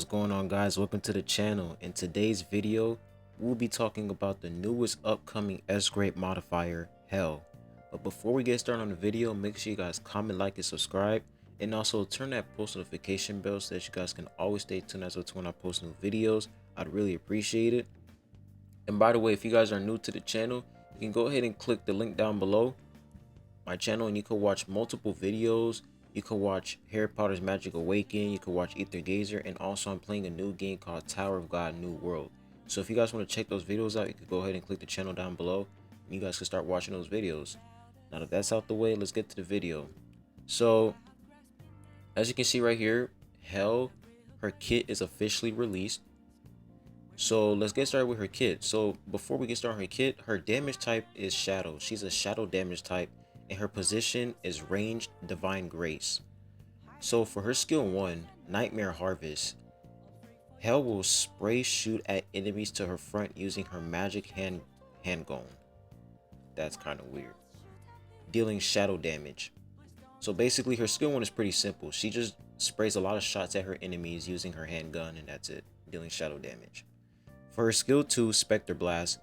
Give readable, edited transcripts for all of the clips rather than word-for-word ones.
What's going on, guys? Welcome to the channel. In today's video we'll be talking about the newest upcoming S-grade modifier, Hell. But before we get started on the video, make sure you guys comment, like, and subscribe, and also turn that post notification bell so that you guys can always stay tuned as to when I post new videos. I'd really appreciate it. And by the way, if you guys are new to the channel, you can go ahead and click the link down below my channel and you can watch multiple videos. You can watch Harry Potter's Magic Awakening, you can watch Aether, and also I'm playing a new game called Tower of God New World. So if you guys want to check those videos out, you can go ahead and click the channel down below and you guys can start watching those videos. Now that that's out the way, let's get to the video. So as you can see right here, Hell, her kit is officially released. So let's get started with her kit. So before we get started on her kit, her damage type is Shadow. She's a Shadow damage type, and her position is Ranged Divine Grace. So for her skill 1, Nightmare Harvest, Hell will spray shoot at enemies to her front using her magic handgun. That's kind of weird. Dealing shadow damage. So basically her skill 1 is pretty simple. She just sprays a lot of shots at her enemies using her handgun, and that's it, dealing shadow damage. For her skill 2, Spectre Blast,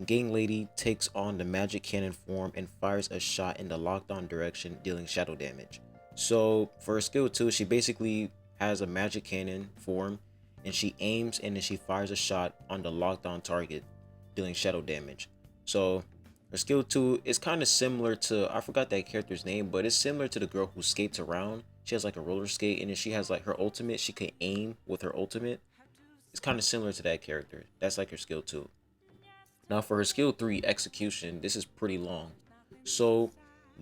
Gang Lady takes on the magic cannon form and fires a shot in the locked on direction, dealing shadow damage. So for her skill 2, she basically has a magic cannon form and she aims and then she fires a shot on the locked on target, dealing shadow damage. So her skill 2 is kind of similar to, I forgot that character's name, but it's similar to the girl who skates around. She has like a roller skate, and then she has like her ultimate, she can aim with her ultimate. It's kind of similar to that character. That's like her skill 2. Now for her skill 3, Execution, this is pretty long. So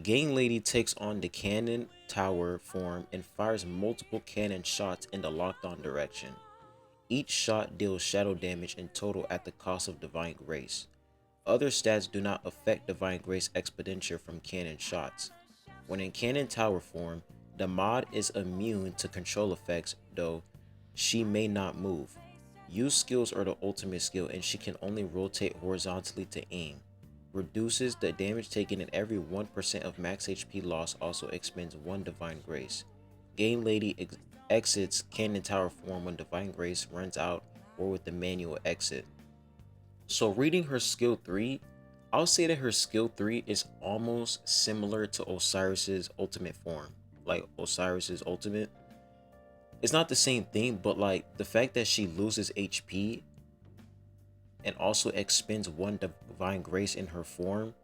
Gang Lady takes on the cannon tower form and fires multiple cannon shots in the locked on direction. Each shot deals shadow damage in total at the cost of Divine Grace. Other stats do not affect Divine Grace expenditure from cannon shots. When in cannon tower form, the mod is immune to control effects, though she may not move. Use skills are the ultimate skill, and she can only rotate horizontally to aim. Reduces the damage taken, and every 1% of max HP loss also expends 1 Divine Grace. Game Lady exits Cannon Tower form when Divine Grace runs out or with the manual exit. So reading her skill 3, I'll say that her skill 3 is almost similar to Osiris's ultimate form. Like Osiris's ultimate. It's not the same thing, but like the fact that she loses HP and also expends 1 Divine Grace in her form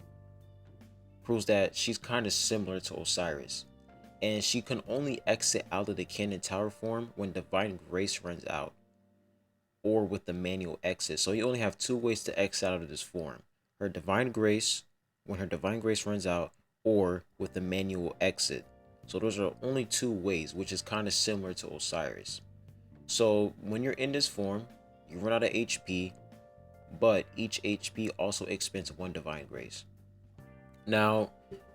proves that she's kind of similar to Osiris. And she can only exit out of the Cannon Tower form when Divine Grace runs out or with the manual exit. So you only have 2 ways to exit out of this form. Her Divine Grace, when her Divine Grace runs out, or with the manual exit. So those are only 2 ways, which is kind of similar to Osiris. So when you're in this form, you run out of HP, but each HP also expends 1 Divine Grace. Now,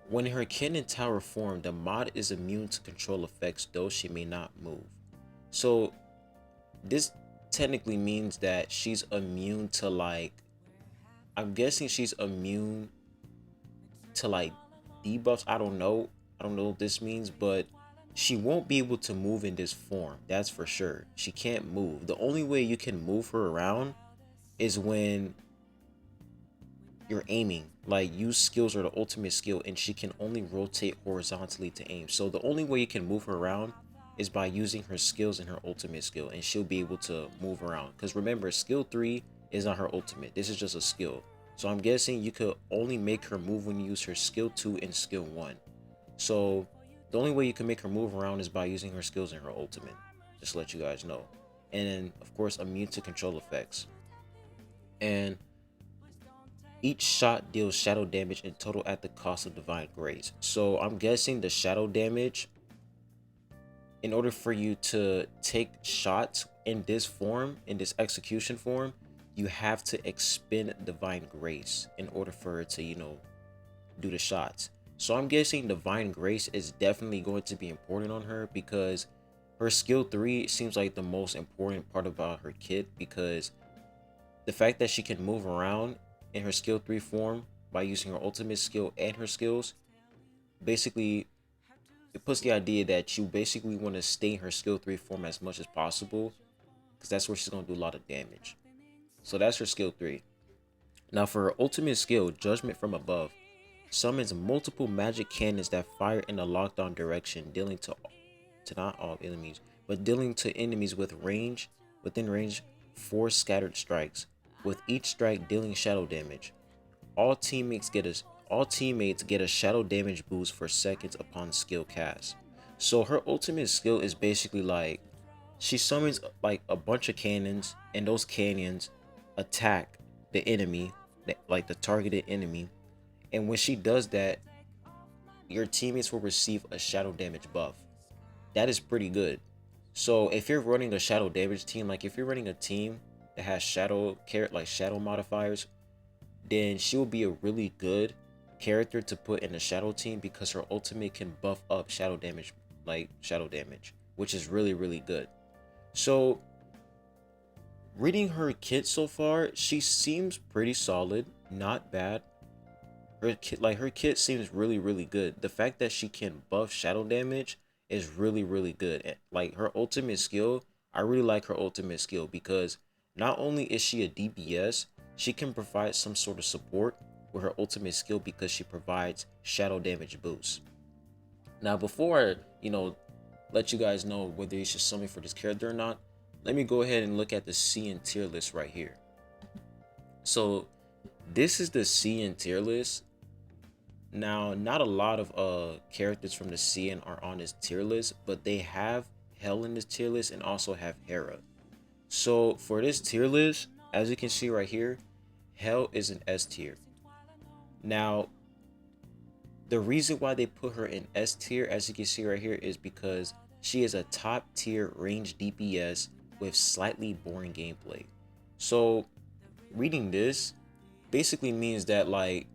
when in her Cannon Tower form, the mod is immune to control effects, though she may not move. So this technically means that she's immune to, like, I'm guessing she's immune to like debuffs. I don't know what this means, but she won't be able to move in this form, that's for sure. She can't move. The only way you can move her around is when you're aiming. Like, use skills are the ultimate skill, and she can only rotate horizontally to aim. So the only way you can move her around is by using her skills and her ultimate skill, and she'll be able to move around. Because remember, skill 3 is not her ultimate, this is just a skill. So I'm guessing you could only make her move when you use her skill 2 and skill 1. So the only way you can make her move around is by using her skills and her ultimate, just to let you guys know. And then of course, immune to control effects. And each shot deals shadow damage in total at the cost of Divine Grace. So I'm guessing the shadow damage, in order for you to take shots in this form, in this execution form, you have to expend Divine Grace in order for her to, do the shots. So I'm guessing Divine Grace is definitely going to be important on her, because her skill 3 seems like the most important part about her kit, because the fact that she can move around in her skill 3 form by using her ultimate skill and her skills, basically it puts the idea that you basically want to stay in her skill 3 form as much as possible because that's where she's gonna do a lot of damage. So that's her skill 3. Now for her ultimate skill, Judgment from Above, summons multiple magic cannons that fire in a lockdown direction, dealing to not all enemies, but dealing to enemies within range 4 scattered strikes, with each strike dealing shadow damage. All teammates get a shadow damage boost for seconds upon skill cast. So her ultimate skill is basically like she summons like a bunch of cannons, and those cannons attack the enemy, like the targeted enemy. And when she does that, your teammates will receive a shadow damage buff. That is pretty good. So if you're running a shadow damage team, like if you're running a team that has shadow modifiers, then she will be a really good character to put in a shadow team, because her ultimate can buff up shadow damage, which is really, really good. So reading her kit so far, she seems pretty solid, not bad. Her kit seems really, really good. The fact that she can buff shadow damage is really, really good. And like her ultimate skill, I really like her ultimate skill, because not only is she a DPS, she can provide some sort of support with her ultimate skill, because she provides shadow damage boost. Now before I, let you guys know whether you should summon for this character or not, let me go ahead and look at the CN tier list right here. So this is the CN tier list. Now, not a lot of characters from the CN are on this tier list, but they have Hell in this tier list and also have Hera. So for this tier list, as you can see right here, Hell is an S tier. Now, the reason why they put her in S tier, as you can see right here, is because she is a top tier range DPS with slightly boring gameplay. So reading this basically means that like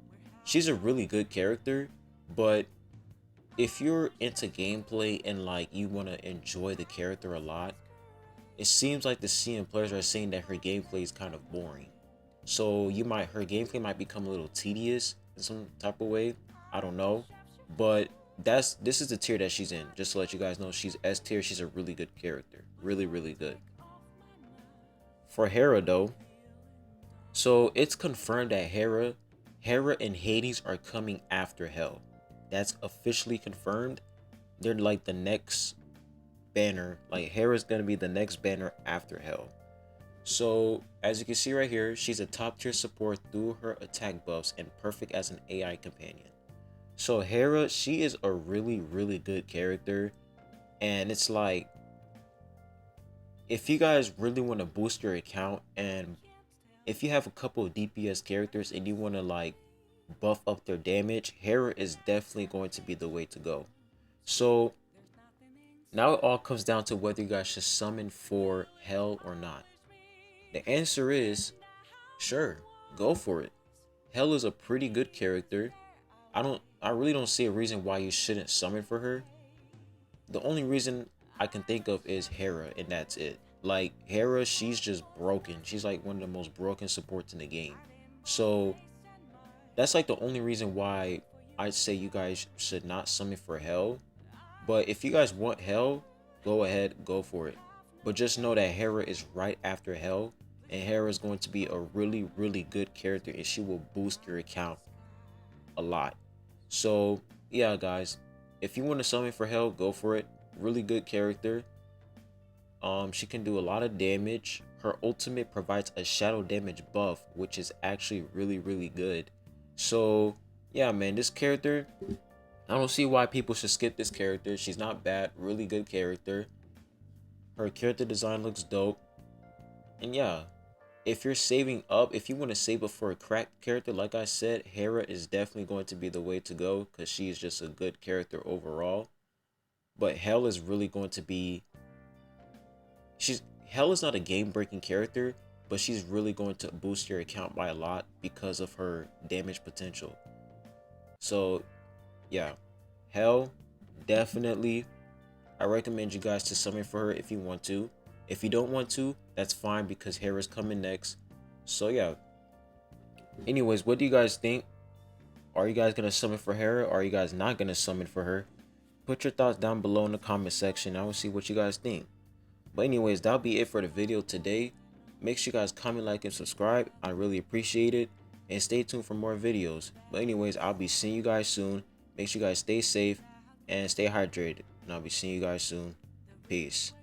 she's a really good character, but if you're into gameplay and like you want to enjoy the character a lot, it seems like the CN players are saying that her gameplay is kind of boring. So her gameplay might become a little tedious in some type of way. I don't know, but this is the tier that she's in. Just to let you guys know, she's S tier. She's a really good character, really, really good. For Hera though, so it's confirmed that Hera and Hades are coming after Hell. That's officially confirmed. They're like the next banner. Like Hera's gonna be the next banner after Hell. So as you can see right here, she's a top tier support through her attack buffs and perfect as an AI companion. So Hera, she is a really, really good character. And it's like, if you guys really want to boost your account, and if you have a couple of DPS characters and you want to like buff up their damage, Hera is definitely going to be the way to go. So now it all comes down to whether you guys should summon for Hell or not. The answer is sure, go for it. Hell is a pretty good character. I really don't see a reason why you shouldn't summon for her. The only reason I can think of is Hera, and that's it. Like Hera, she's just broken. She's like one of the most broken supports in the game. So that's like the only reason why I'd say you guys should not summon for Hell. But if you guys want Hell, go ahead, go for it. But just know that Hera is right after Hell, and Hera is going to be a really, really good character, and she will boost your account a lot. So yeah, guys, if you want to summon for Hell, go for it. Really good character. She can do a lot of damage. Her ultimate provides a shadow damage buff, which is actually really, really good. So yeah, man, this character, I don't see why people should skip this character. She's not bad, really good character. Her character design looks dope. And yeah, if you're saving up, if you want to save up for a cracked character, like I said, Hera is definitely going to be the way to go, because she is just a good character overall. But Hell is really going to be, Hell is not a game-breaking character, but she's really going to boost your account by a lot because of her damage potential. So yeah, Hell, definitely, I recommend you guys to summon for her if you want to. If you don't want to, that's fine, because Hera's coming next. So yeah, anyways, what do you guys think? Are you guys gonna summon for Hera, or are you guys not gonna summon for her? Put your thoughts down below in the comment section. I will see what you guys think. But anyways, that'll be it for the video today. Make sure you guys comment, like, and subscribe. I really appreciate it. And stay tuned for more videos. But anyways, I'll be seeing you guys soon. Make sure you guys stay safe and stay hydrated. And I'll be seeing you guys soon. Peace.